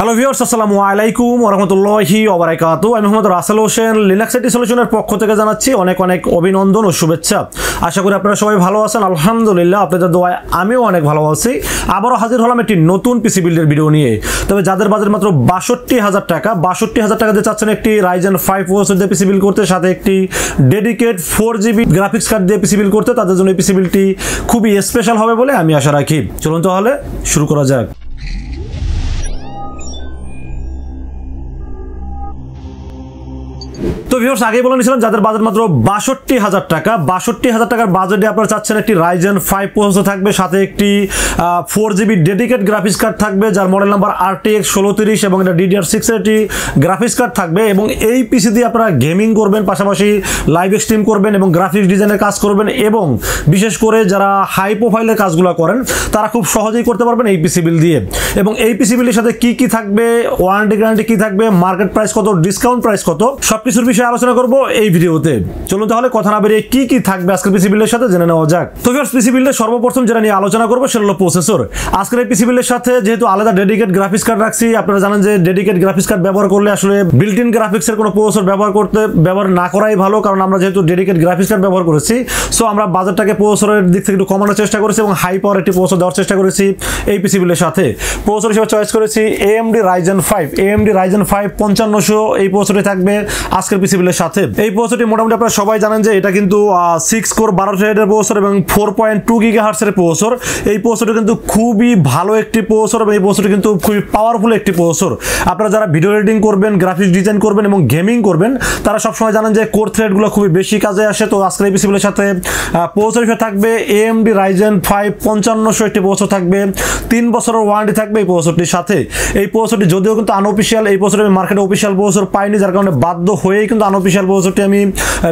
Hello viewers, আসসালামু আলাইকুম ওয়া রাহমাতুল্লাহি ওয়া বারাকাতুহু। আমি মোহাম্মদ রাসেল হোসেন লিনাক্স আইটি সলিউশনের পক্ষ থেকে জানাচ্ছি অনেক অনেক অভিনন্দন ও শুভেচ্ছা। আশা করি আপনারা সবাই ভালো আছেন। আলহামদুলিল্লাহ, আপনাদের দোয়ায় আমিও অনেক ভালো আছি। আবারও হাজির হলাম একটি নতুন পিসি বিল্ডের ভিডিও নিয়ে। তবে যাদের বাজেট মাত্র ৬২,০০০ টাকা দিয়ে চাচ্ছেন একটি Ryzen 5 প্রসেসর দিয়ে পিসি বিল্ড করতে, সাথে একটি ডেডিকেট 4GB গ্রাফিক্স কার্ড দিয়ে পিসি বিল্ড করতে, তাদের জন্য এই পিসি বিল্ডটি খুবই স্পেশাল হবে বলে আমি আশা রাখি। চলুন তাহলে শুরু করা যাক। তো ভিউয়ার্স, আগেই বলে নিয়েছিলাম যাদের বাজেট মাত্র ৬২,০০০ টাকার বাজেটে আপনারা চাচ্ছেন একটি Ryzen 5 প্রসেসর থাকবে, সাথে একটি 4GB ডেডিকেট গ্রাফিক্স কার্ড থাকবে যার মডেল নাম্বার RTX 1630 এবং এটা DDR6 এর একটি গ্রাফিক্স কার্ড থাকবে। এবং এই পিসি দিয়ে আপনারা গেমিং করবেন, পাশাপাশি লাইভ স্ট্রিম করবেন এবং গ্রাফিক্স ডিজাইনের কাজ করবেন, এবং বিশেষ করে যারা হাই প্রোফাইলের কাজগুলো করেন তারা খুব সহজেই করতে পারবেন এই পিসি বিল দিয়ে। এবং এই পিসি বিলের সাথে কি কি থাকবে, ওয়ারেন্টি গ্যারান্টি কি থাকবে, মার্কেট প্রাইস কত, ডিসকাউন্ট প্রাইস কত, সবকিছুর বিষয়ে আলোচনা করব এই ভিডিওতে। চলুন তাহলে কথা না বেরিয়ে কি কি থাকবে আজকের পিসি বিলের সাথে জেনে নেওয়া যাক। তো ভিউয়ার্স, পিসি বিলের সর্বপ্রথম যেটা নিয়ে আলোচনা করব সেটা হলো প্রসেসর। আজকের এই পিসি বিলের সাথে যেহেতু আলাদা ডেডিকেট গ্রাফিক্স কার্ড রাখছি, আপনারা জানেন যে ডেডিকেট গ্রাফিক্স কার্ড ব্যবহার করলে আসলে বিল্ট ইন গ্রাফিক্সের কোনো প্রসেসর ব্যবহার না করাই ভালো, কারণ আমরা যেহেতু ডেডিকেট গ্রাফিক্স কার্ড ব্যবহার করেছি, সো আমরা বাজেটটাকে প্রসেসরের দিক থেকে একটু কমানোর চেষ্টা করেছি এবং হাই পাওয়ার একটি প্রসেসর দেওয়ার চেষ্টা করেছি এই পিসি বিলের সাথে। প্রসেসর হিসেবে চয়েস করেছি AMD Ryzen 5 5500 এই প্রসেসরটি থাকবে আজকের পিসি বিলের সাথে। এই প্রসেসরটি মোটামুটি আপনারা সবাই জানেন যে এটা কিন্তু 6 কোর 12 থ্রেডের প্রসেসর এবং 4.2 GHz এর প্রসেসর। এই প্রসেসরটি কিন্তু খুবই ভালো একটি প্রসেসর এবং এই প্রসেসরটি কিন্তু খুবই পাওয়ারফুল একটি প্রসেসর। আপনারা যারা ভিডিও এডিটিং করবেন, গ্রাফিক্স ডিজাইন করবেন এবং গেমিং করবেন, তারা সবসময় জানেন যে কোর থ্রেডগুলো খুবই বেশি কাজে আসে। তো আজকের এই পিসি বিলের সাথে প্রসেসর হিসেবে থাকবে AMD Ryzen 5 5500 একটি প্রসেসর থাকবে, 3 বছরের ওয়ারেন্টি থাকবে এই প্রসেসরটির সাথে। এই প্রসেসরটি যদিও কিন্তু আনঅফিশিয়াল, এই প্রসেসরটি আমি মার্কেটে অফিশিয়াল প্রসেসর পাইনি, যার কারণে বাধ্য হয়েই কিন্তু আনঅফিশিয়াল প্রসেসরটি আমি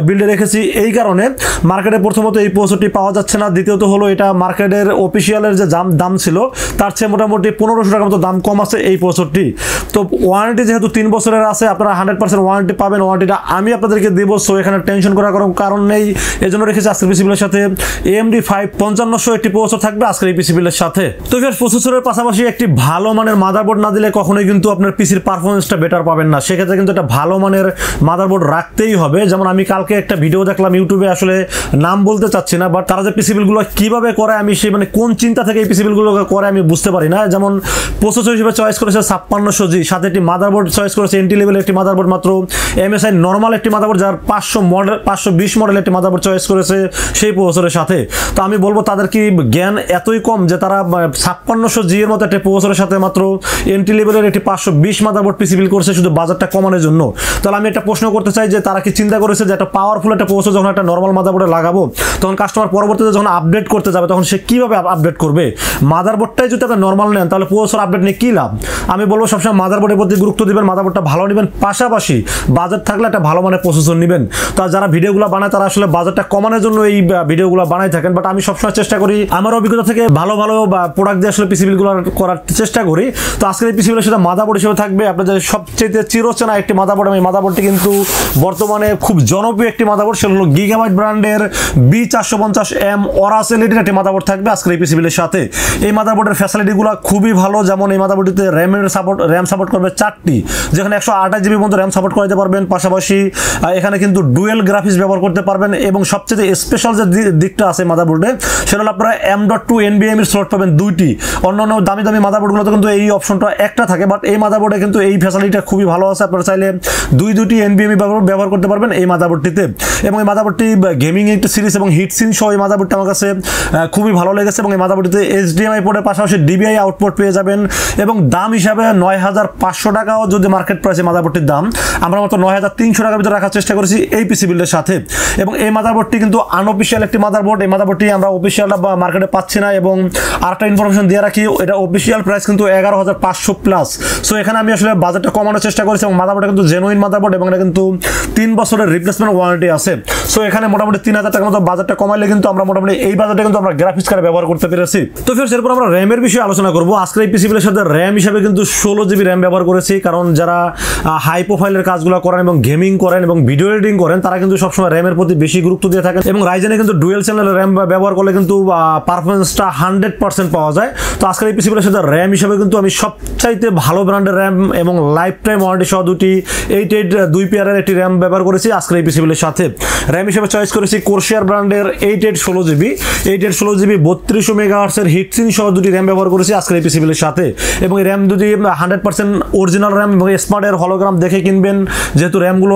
বিল্ডে রেখেছি। এই কারণে মার্কেটে প্রথমত এই প্রসেসরটি পাওয়া যাচ্ছে না, দ্বিতীয়ত হলো এটা মার্কেটের অফিশিয়ালের যে দাম ছিল তার চেয়ে মোটামুটি 1500 টাকার মতো দাম কম আছে এই প্রসেসরটি। তো ওয়ারেন্টি যেহেতু 3 বছরের আছে, আপনারা 100% ওয়ারেন্টি পাবেন। ওয়ারেন্টিটা আমি আপনাদেরকে দেব, সো এখানে টেনশন করার কোনো কারণ নেই। এজন্য রেখেছি আজকের পিসি বিলের সাথে AMD 5500 একটি প্রসেসর থাকবে আজকের এই পিসি বিলের সাথে। তো এর প্রসেসরের পাশাপাশি একটি ভালো মানের মাদারবোর্ড না দিলে কখনোই কিন্তু আপনার পিসির পারফরমেন্সটা বেটার পাবেন না। সেক্ষেত্রে কিন্তু একটা ভালো মানের মাদারবোর্ড রাখতেই হবে। যেমন আমি কালকে একটা ভিডিও দেখলাম ইউটিউবে, আসলে নাম বলতে চাচ্ছি না, বাট তারা যে পিসি বিলগুলো কিভাবে করে, আমি সেই কোন চিন্তা থেকে এই পিসি বিলগুলো করে আমি বুঝতে পারি না। যেমন প্রসেসর হিসেবে চয়েস করেছে 5600G, সাথে একটি মাদারবোর্ড চয়েস করেছে এন্ট্রি লেভেল একটি মাদারবোর্ড, মাত্র MSI নর্মাল একটি মাদারবোর্ড, যার 520 মডেল একটি মাদারবোর্ড চয়েস করেছে সেই প্রসেসরের সাথে। তো আমি বলবো তাদের কি জ্ঞান এতই কম যে তারা 5600G এর মতো একটা প্রসেসরের সাথে মাত্র এন্ট্রি লেভেলের একটি 520 মাদারবোর্ড পিসি বিল করছে শুধু বাজারটা কমানোর জন্য। তাহলে আমি একটা প্রশ্ন করতে চাই যে তারা কি চিন্তা করেছে যে একটা পাওয়ারফুল একটা প্রসেসর যখন একটা নর্মাল মাদারবোর্ডে লাগাবো, তখন কাস্টমার পরবর্তীতে যখন আপডেট করতে যাবে তখন সে কিভাবে আপডেট করবে? মাদারবোর্ডটাই যদি আপনি নর্মাল নেন তাহলে প্রসেসর আপডেট নিয়ে কি লাভ? আমি বলবো সবসময় মাদারবোর্ডের প্রতি গুরুত্ব দিবেন, মাদারবোর্ডটা ভালো নেবেন, পাশাপাশি বাজেট থাকলে একটা ভালো মানের প্রসেসর নেবেন। তা যারা ভিডিওগুলো বানায় তারা আসলে বাজেটটা কমানোর জন্য এই ভিডিওগুলো বানাই থাকেন, বাট আমি সবসময় চেষ্টা করি আমার অভিজ্ঞতা থেকে ভালো প্রোডাক্ট দিয়ে আসলে পিসি বিলগুলো করার চেষ্টা করি। তো আজকের এই পিসি বিলের সাথে মাদারবোর্ড হিসেবে থাকবে আপনাদের সবচেয়ে চিরচেনা একটি মাদারবোর্ড। এই মাদারবোর্ডটি কিন্তু বর্তমানে খুব জনপ্রিয় একটি মাদারবোর্ড, সেটা হলো গিগাবাইট ব্র্যান্ডের B450M AORUS LED একটি মাদারবোর্ড থাকবে আজকের এই পিসি বিলের সাথে। এই মাদারবোর্ডের ফ্যাসিলিটিগুলো খুবই ভালো। যেমন এই মাদারবোর্ডটিতে র্যাম সাপোর্ট করবে 4টি, যেখানে 128GB পর্যন্ত র্যাম সাপোর্ট করতে পারবেন। পাশাপাশি এখানে কিন্তু ডুয়েল গ্রাফিক্স ব্যবহার করতে পারবেন এবং সবচেয়ে স্পেশাল যে দিকটা আছে মাদারবোর্ডে সেটা হলো আপনারা M.2 NVMe স্লট পাবেন 2টি। অন্যান্য দামি মাদারবোর্ডগুলোতে কিন্তু এই অপশনটা একটা থাকে, বাট এই মাদারবোর্ডে কিন্তু এই ফ্যাসিলিটিটা খুবই ভালো আছে। আপনারা চাইলে দুটি NVMe ব্যবহার করতে পারবেন এই মাদারবোর্ডটিতে। এবং এই মাদারবোর্ডটি গেমিং একটি সিরিজ এবং হিট সিন সহ এই মাদারবোর্ডটা আমার কাছে খুবই ভালো লেগেছে। এবং এই মাদারবোর্ডটিতে HDMI পোর্টের পাশাপাশি DVI আউটপুট পেয়ে যাবেন। এবং দাম হিসাবে 9500 টাকাও যদি মার্কেট প্রাইসে মাদারবোর্ডটির দাম, আমরা মাত্র 9300 টাকার ভিতরে রাখার চেষ্টা করেছি এই পিসি বিল্ডের সাথে। এবং এই মাদারবোর্ডটি কিন্তু আনঅফিশিয়াল একটি মাদারবোর্ড। এই মাদারবোর্ডটি আমরা অফিশিয়াল মার্কেটে পাচ্ছি না। এবং আরেকটা ইনফরমেশন দিয়ে রাখি, এটা অফিশিয়াল প্রাইস কিন্তু 11500+। সো এখানে আমি আসলে বাজেটটা কমানোর চেষ্টা করেছি এবং মাদারবোর্ডটা কিন্তু জেনুইন মাদারবোর্ড এবং এটা কিন্তু 3 বছরের রিপ্লেসমেন্ট ওয়ারেন্টি আছে। সো এখানে মোটামুটি 3000 টাকার মতো বাজেটটা কমাইলে কিন্তু আমরা মোটামুটি এই বাজেটে কিন্তু আমরা গ্রাফিক্স কার্ড ব্যবহার করতে পেরেছি। তো ফির এরপর আমরা র্যামের বিষয়ে আলোচনা করব। আজকের এই পিসি বিলের সাথে র্যাম হিসাবে কিন্তু 16 জিবি র্যাম ব্যবহার করেছি, কারণ যারা হাই প্রোফাইলের কাজগুলো করেন এবং গেমিং করেন এবং ভিডিও এডিটিং করেন তারা কিন্তু সবসময় র্যামের প্রতি বেশি গুরুত্ব দিয়ে থাকেন, এবং রাইজেনে কিন্তু ডুয়েল চ্যানেল র্যাম ব্যবহার করলে কিন্তু পারফরমেন্সটা 100% পাওয়া যায়। তো আজকের এই পিসি বিলের সাথে র্যাম হিসাবে কিন্তু আমি সবচাইতে ভালো ব্র্যান্ডের র্যাম এবং লাইফ টাইম ওয়ারেন্টি সহ দুটি 88 2 পেয়ারের একটি র্যাম ব্যবহার করেছি আজকের এই পিসি বিলের সাথে। র্যাম হিসেবে চয়েস করেছি কোরশিয়ার ব্র্যান্ডের 88 16 জিবি 3200 মেগাহার্টজের হিটসিন সহ দুটি র্যাম ব্যবহার করেছি আজকের এই পিসি বিলের সাথে। এবং এই র্যাম যদি 100% অরিজিনাল র্যাম এবং স্মার্টের হলোগ্রাম দেখে কিনবেন, যেহেতু র্যামগুলো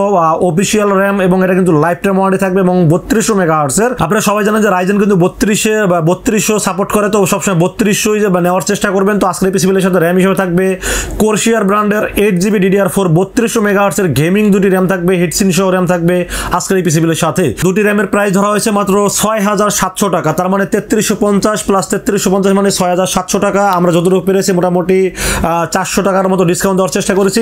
অফিসিয়াল র্যাম এবং এটা কিন্তু লাইফ টাইম ওয়ারেন্টি থাকবে এবং 3200 মেগাহার্টজের। আপনারা সবাই জানেন যে রাইজেন কিন্তু 3200 সাপোর্ট করে, তো সবসময় 3200 নেওয়ার চেষ্টা করবেন। তো আজকের এই পিসি বিলের সাথে র্যাম হিসেবে থাকবে কোরশিয়ার ব্র্যান্ডের 8 জিবি DDR4 3200 মেগাহার্টজের গেমিং দুটি র্যাম থাকবে, হিটসিন সহ র্যাম থাকবে আজকের এই পিসি বিলের সাথে। দুটি র্যামের প্রাইস ধরা হয়েছে মাত্র 6700 টাকা, তার মানে 3350 প্লাস 3350 মানে 6700 টাকা। আমরা যতটুকু পেরেছি মোটামুটি 400 টাকার মতো ডিসকাউন্ট দেওয়ার চেষ্টা করেছি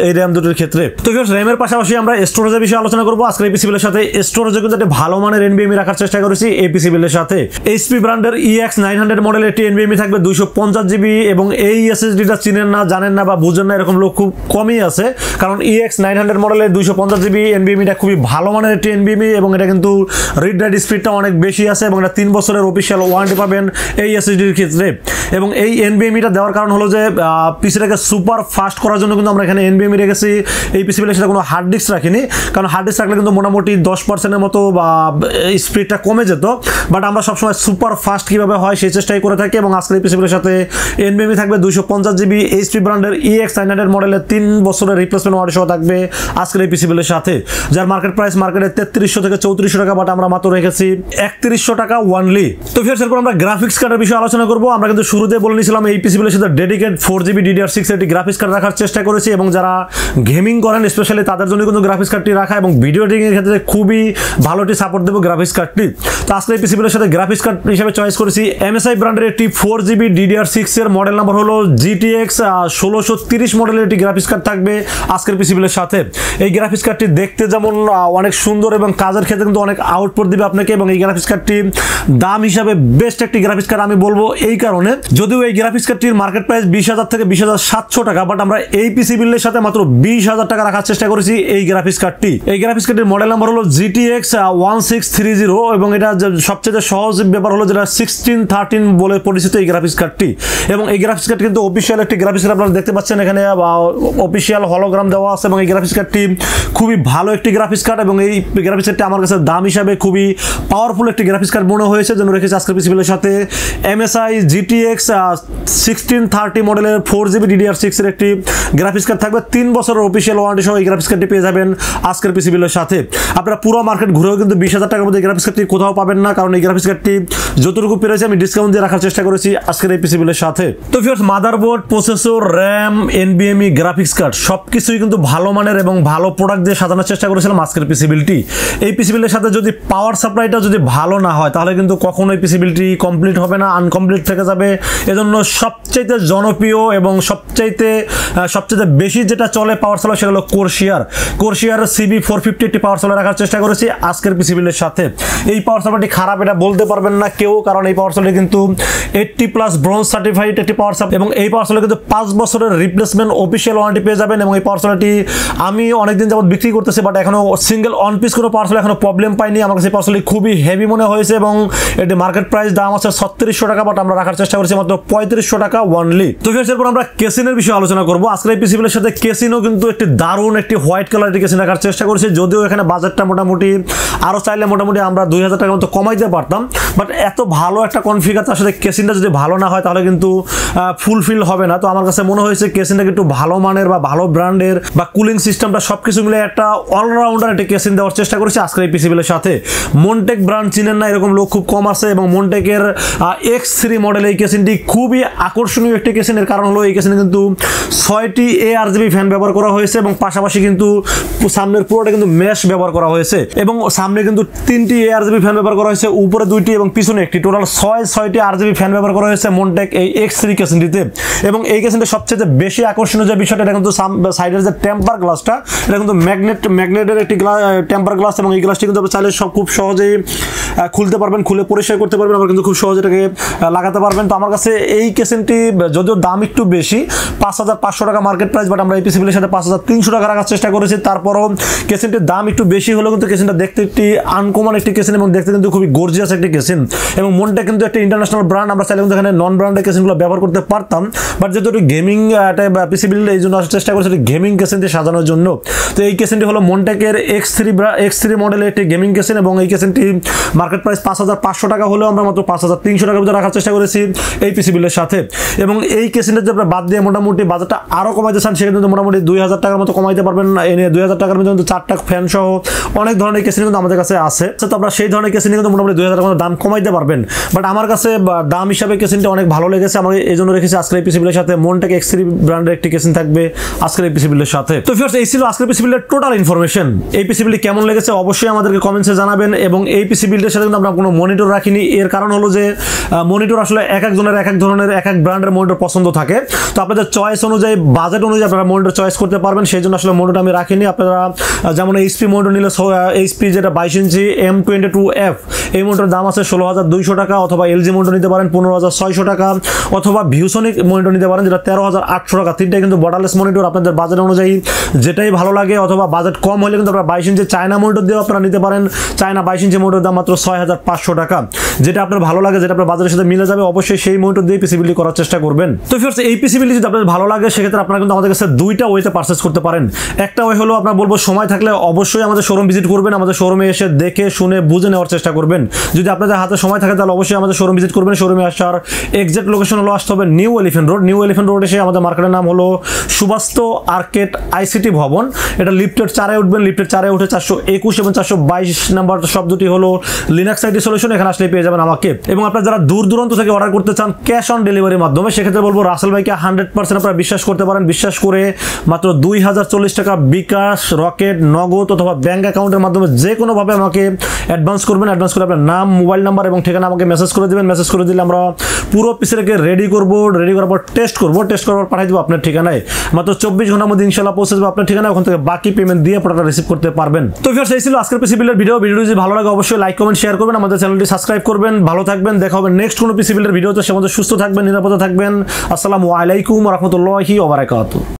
এই র্যাম দুটির ক্ষেত্রে। তো র্যামের পাশাপাশি আমরা স্টোরেজের বিষয়ে আলোচনা করবো আজকের এই পিসি বিলের সাথে। স্টোরেজে কিন্তু একটা ভালো মানের এনভিএমই রাখার চেষ্টা করেছি এই পিসি বিলের সাথে। এইচপি ব্র্যান্ডের EX 900 মডেলের একটি এনভিএমই থাকবে 250 জিবি, এবং এই এসএসডিটা চিনেন না, জানেন না বা বুঝেন না এরকম লোক খুব কমই আছে, কারণ EX 900 মডেলের 250 জিবি এনভিএমিটা খুবই ভালো মানের একটি এনভিএমি, এবং এটা কিন্তু রিড রাইট স্পিডটা অনেক বেশি আছে, এবং এটা 3 বছরের অফিসিয়াল ওয়ারেন্টি পাবেন এই এসএসডির ক্ষেত্রে। এবং এই এনভিএমিটা দেওয়ার কারণ হলো যে পিসিটাকে সুপার ফাস্ট করার জন্য কিন্তু আমরা এখানে এনভিএমি রেখেছি এই পিসি বিলের সাথে। কোনো হার্ড ডিস্ক রাখিনি, কারণ হার্ড ডিস্ক রাখলে কিন্তু মোটামুটি 10%-এর মতো বা স্পিডটা কমে যেত, বাট আমরা সবসময় সুপার ফাস্ট কীভাবে হয় সেই চেষ্টাই করে থাকি। এবং আজকের এই পিসি বিলের সাথে এনভিএমি থাকবে 250 জিবি এইচপি ব্র্যান্ডের EX 900 মডেলের 3 বছরের রিপ্লেসমেন্ট ওয়ারেন্টি সহ থাকবে আজকের এই পিসি বিলের সাথে, যার মার্কেট প্রাইস মার্কেটে 3300 থেকে 3400 টাকা, বাট আমরা মাত্র রেখেছি 3100 টাকা ওয়ানলি। তো ফির এরপর আমরা গ্রাফিক্স কার্ডের বিষয়ে আলোচনা করবো। আমরা কিন্তু শুরুতে বলে নিয়েছিলাম এই পিসি বিলের সাথে ডেডিকেট 4 জিবি DDR6 একটি গ্রাফিক্স কার্ড রাখার চেষ্টা করেছি, এবং যারা গেমিং করেন স্পেশালি তাদের জন্য কিন্তু গ্রাফিক্স কার্ডটি রাখা, এবং ভিডিও এডিটিং এর ক্ষেত্রে খুবই ভালোটি সাপোর্ট দেবো গ্রাফিক্স কার্ডটি। তো আজকে এই পিসি বিলের সাথে গ্রাফিক্স কার্ড হিসেবে চয়েস করেছি MSI ব্র্যান্ডের একটি 4 জিবি DDR6 এর মডেল নাম্বার হলো GTX 1630 মডেলের একটি গ্রাফিক্স কার্ড থাকবে আজকের পিসি বিলের সাথে। এই গ্রাফিক্স কার্ডটি দেখতে যেমন অনেক সুন্দর এবং কাজের ক্ষেত্রে কিন্তু অনেক আউটপুট দিবে আপনাকে, এবং এই গ্রাফিক্স কার্ডটি দাম হিসাবে বেস্ট একটি গ্রাফিক্স কার্ড আমি বলবো এই কারণে, যদিও এই গ্রাফিক্স কার্ডটির মার্কেট প্রাইস 20,000 থেকে 20,700 টাকা, বাট আমরা এই পিসি বিলের সাথে মাত্র 20,000 টাকা রাখার চেষ্টা করেছি এই গ্রাফিক্স কার্ডটি। এই গ্রাফিক্স কার্ডের মডেল নাম্বার হলো GTX 1630, এবং এটা সবচেয়ে সহজ ব্যাপার হলো যেটা 1613 বলে পরিচিত এই গ্রাফিক্স কার্ডটি। এবং এই গ্রাফিক্স কার্ডটি কিন্তু অফিসিয়াল একটি গ্রাফিক্স কার্ড, আপনারা দেখতে পাচ্ছেন এখানে অফিসিয়াল হলোগ্রাম দেওয়া আছে, এবং এই গ্রাফিক্স কার্ডটি খুবই ভালো একটি গ্রাফিক্স কার্ড, এবং এই গ্রাফিক্স কার্ডটি আমার কাছে দাম হিসাবে খুবই পাওয়ারফুল একটি গ্রাফিক্স কার্ড মনে হয়েছে, জন্য রেখেছি আজকের পিসি বিলের সাথে MSI GTX 1630 মডেলের 4 জিবি DDR6 এর একটি গ্রাফিক্স কার্ড থাকবে 3 বছরের অফিসিয়াল ওয়ারেন্টি সহ। এই গ্রাফিক্স কার্ডটি পেয়ে যাবেন আজকের পিসি বিলের সাথে। আপনারা পুরো মার্কেট ঘুরেও কিন্তু 20,000 টাকার মধ্যে এই গ্রাফিক্স কার্ডটি কোথাও পাবেন না, কারণ এই গ্রাফিক্স কার্ডটি যতটুকু পেরেছি আমি ডিসকাউন্ট দিয়ে রাখার চেষ্টা করেছি আজকের এই পিসি বিলের সাথে। তো viewers, motherboard, processor, RAM, NVMe, graphics card সবকিছুই কিন্তু ভালো মানের এবং ভালো প্রোডাক্ট দিয়ে সাজানোর চেষ্টা করেছিলাম আজকের পিসি বিলটি। এই পিসি বিলের সাথে যদি পাওয়ার সাপ্লাইটা যদি ভালো না হয় তাহলে কিন্তু কখনোই পিসি বিলটি কমপ্লিট হবে না, আনকমপ্লিট থেকে যাবে। এজন্য সবচাইতে জনপ্রিয় এবং সবচাইতে বেশি যেটা চলে পাওয়ার সাপ্লাই সেটা হলো কোরশিয়ার CB450 একটি পাওয়ার সাপ্লাই রাখার চেষ্টা করেছি আজকের পিসি বিলের সাথে। এই পাওয়ার সাপ্লাইটি খারাপ এটা বলতে পারবেন না কেউ, কারণ এই পাওয়ার সাপ্লাই কিন্তু 80+ ব্রোঞ্জ সার্টিফাইড একটি পাওয়ার সাপ্লাই, এবং এই পাওয়ার সাপ্লাই কিন্তু 5 বছরের রিপ্লেসমেন্ট অফিসিয়াল ওয়ারেন্টি পেয়ে যাবেন। এবং এই পাওয়ার সাপ্লাইটি আমি অনেকদিন যাবত বিক্রি করতেছি, বাট এখনো সিঙ্গেল অন পিস কোনো পাওয়ার সাপ্লাই এখনো প্রবলেম পাইনি। আমার কাছে পাওয়ার সাপ্লাই খুবই হেভি মনে হয়েছে, এবং এটি মার্কেট প্রাইস দাম আছে 3600 টাকা, বাট আমরা রাখার চেষ্টা করেছি মাত্র 3500 টাকা ওয়ানলি। তো এরপর আমরা কেসিনের বিষয়ে আলোচনা করবো। আজকের এই পিসি বিলের সাথে কেসিনও কিন্তু একটি দারুণ একটি হোয়াইট কালারের কেসিন রাখার চেষ্টা করেছি, যদিও এখানে বাজেটটা মোটামুটি আরো চাইলে মোটামুটি আমরা 2000 টাকার মতো কমাইতে পারতাম, বাট এত ভালো একটা কনফিগার তার সাথে কেসিনটা যদি ভালো না হয় তাহলে কিন্তু ফুলফিল হবে না। তো আমার কাছে মনে হয়েছে কেসিনটাকে একটু ভালো মানের বা ভালো ব্র্যান্ডের বা কুলিং সিস্টেমটা সবকিছু মিলে একটা অলরাউন্ডার একটা কেসিন দেওয়ার চেষ্টা করেছি আজকের এই পিসি বিলের সাথে। মন্টেক ব্র্যান্ড চিনেন না এরকম লোক খুব কম আছে, এবং মন্টেকের X3 মডেল এই কেসিনটি খুবই আকর্ষণীয় একটি কেসিন। এর কারণ হলো এই কেসিনে কিন্তু 6টি ARGB ফ্যান ব্যবহার করা হয়েছে, এবং পাশাপাশি কিন্তু সামনের পুরোটা কিন্তু মেশ ব্যবহার করা হয়েছে, এবং সামনে কিন্তু 3টি ARGB ফ্যান ব্যবহার করা হয়েছে, উপরে 2টি এবং পিছনে একটি, টোটাল 6টি RGB ফ্যান ব্যবহার করা হয়েছে মন্টেক এই X3 কেসিনটিতে। এবং এই কেসিনটা সবচেয়ে বেশি আকর্ষণীয় যে বিষয়টা, এটা কিন্তু সাইডের যে টেম্পার গ্লাসটা এটা কিন্তু ম্যাগনেটের একটি টেম্পার গ্লাস, এবং এই গ্লাসটি কিন্তু আপনি চাইলে সব খুব সহজেই খুলতে পারবেন, খুলে পরিষ্কার করতে পারবেন, আবার কিন্তু খুব সহজে এটাকে লাগাতে পারবেন। তো আমার কাছে এই কেসিনটি যদিও দাম একটু বেশি, 5500 টাকা মার্কেট প্রাইস, বাট আমরা এই পিসি বিলের সাথে 5300 টাকা রাখার চেষ্টা করেছি। তারপরও কেসিনটির দাম একটু বেশি হলেও কিন্তু কেসিনটা দেখতে একটি আনকমন একটি কেসিন, এবং দেখতে কিন্তু খুবই গর্জিয়াস একটি কেসিন। এবং মনটেক কিন্তু একটা ইন্টারন্যাশনাল ব্র্যান্ড, আমরা চাইলে কিন্তু এখানে নন ব্র্যান্ডের কেসিনগুলো ব্যবহার করতে পারতাম, বাট যেহেতু একটি গেমিং পিসি বিল্ড, এই জন্য চেষ্টা করেছি গেমিং কেসিন দিয়ে সাজানোর জন্য। তো এই কেসিনটি হলো মনটেকের X3 মডেলের একটি গেমিং কেসিন, এবং এই কেসিনটি মার্কেট প্রাইস 5500 টাকা হলেও আমরা মাত্র 5300 টাকার ভিতরে রাখার চেষ্টা করেছি এই পিসি বিলের সাথে। এবং এই কেসিনটা যদি আপনারা বাদ দিয়ে মোটামুটি বাজারটা আরও কমাইতে চান, সেক্ষেত্রে মোটামুটি 2000 টাকার মতো কমাইতে পারবেন। এনে 2000 টাকার মধ্যে কিন্তু 4টা ফ্যান সহ অনেক ধরনের কেসিন কিন্তু আমাদের কাছে আছে। তো আপনারা সেই ধরনের কেসিন কিন্তু মোটামুটি 2000 টাকার মতো দাম কমাইতে পারবেন। বাট আমার কাছে দাম হিসাবে কেসিনটা অনেক ভালো লেগেছে, আমি এই জন্য রেখেছি আজকের এই পিসি বিলের সাথে Montech X3 ব্র্যান্ডের একটি কেসিন থাকবে আজকের এই পিসি বিলের সাথে। তো ভিউয়ার্স, এই ছিল আজকের পিসি বিলের টোটাল ইনফরমেশন। এই পিসি বিলটি কেমন লেগেছে অবশ্যই আমাদেরকে কমেন্টসে জানাবেন। এবং এই পিসি বিল্ডের সাথে কিন্তু আমরা কোনো মনিটর রাখিনি, এর কারণ হলো যে মনিটর আসলে এক একজনের এক এক ধরনের এক এক ব্র্যান্ডের মনিটর পছন্দ থাকে। তো আপনাদের চয়েস অনুযায়ী, বাজেট অনুযায়ী আপনারা মনিটর চয়েস করতে পারবেন, সেই জন্য আসলে মনিটর আমি রাখিনি। আপনারা যেমন এইচপি মনিটর নিলে এইচপি যেটা 22 ইঞ্চি M22F, এই মনিটরের দাম আছে 16200 টাকা, অথবা এলজি মনিটর নিতে পারেন 15600 টাকা, অথবা ভিউসনিক মনিটর নিতে পারেন যেটা 13800 টাকা। তিনটাই কিন্তু বর্ডারলেস মনিটর, আপনাদের বাজেট অনুযায়ী যেটাই ভালো লাগে, অথবা বাজেট কম হলে কিন্তু আপনারা 22 ইঞ্চি চায়না মনিটর দিয়েও আপনারা নিতে পারেন। চায়না 22 ইঞ্চি মনিটর দাম মাত্র 6500 টাকা। যেটা আপনার ভালো লাগে, যেটা আপনার বাজারের সাথে মিলে যাবে, অবশ্যই সেই মনিটর দিয়ে পিসি বিল্ড করার চেষ্টা করবেন। তো ফিরস, এই পিসি বিল্ড যদি আপনাদের ভালো লাগে, সেক্ষেত্রে আপনারা কিন্তু আমাদের কাছে দুইটা ওয়েতে পারচেজ করতে পারেন। একটা ওয়ে হলো, আপনার বলবো সময় থাকলে অবশ্যই আমাদের শোরুম ভিজিট করবেন, আমাদের শোরুমে এসে দেখে শুনে বুঝে নেওয়ার চেষ্টা করবেন। যদি আপনাদের হাতে সময় থাকে তাহলে অবশ্যই আমাদের শোরুম ভিজিট করবেন। শোরুমে আসার এক্সাক্ট লোকেশন হলো, আসতে হবে new elephant road. New elephant road এসে আমাদের মার্কেটের নাম হলো সুবাস্তু আর্কেড আইসিটি ভবন। এটা লিফটের 4-এ উঠবেন, লিফটের 4-এ উঠে 421 এবং 422 নাম্বার শব্দটি হলো লিনাক্স আইটি সলিউশন, এখানে আসলে পেয়ে যাবেন আমাকে। এবং আপনারা যারা দূর দূরান্ত থেকে অর্ডার করতে চান ক্যাশ অন ডেলিভারির মাধ্যমে, সেক্ষেত্রে বলবো রাসেল ভাইকে 100% আপনারা বিশ্বাস করতে পারেন। বিশ্বাস করে মাত্র 2040 টাকা বিকাশ, রকেট, নগদ অথবা ব্যাংক অ্যাকাউন্টের মাধ্যমে যে কোনোভাবে আমাকে অ্যাডভান্স করবেন। অ্যাডভান্স করে আপনার নাম, মোবাইল নাম্বার এবং ঠিকানা আমাকে মেসেজ করে দেবেন। মেসেজ করে দিলে আমরা পুরো পিসিটাকে রেডি করবো। রেডি করার পর টেস্ট করবো। টেস্ট করার পর পাঠিয়ে দেবো আপনার ঠিকানায়। মাত্র 24 ঘন্টার মধ্যে ইনশাআল্লাহ পৌঁছে যাবে আপনার ঠিকানায়। ওখান থেকে বাকি পেমেন্ট দিয়ে প্রোডাক্টটা রিসিভ করতে পারবেন। তো ভিউয়ার্স, এই ছিল আজকের পিসি বিল্ডের ভিডিও। ভিডিওটি যদি ভালো লাগে অবশ্যই লাইক, কমেন্ট, শেয়ার করবেন। আমাদের চ্যানেলটি সাবস্ক্রাইব করবেন। ভালো থাকবেন, দেখা হবে নেক্সট কোনো পিসি বিল্ডের ভিডিওতে। সে মধ্যে সুস্থ থাকবেন, নিরাপদে থাকবেন। আসসালামু আলাইকুম ওয়া রাহমাতুল্লাহি ওয়া বারাকাতুহু।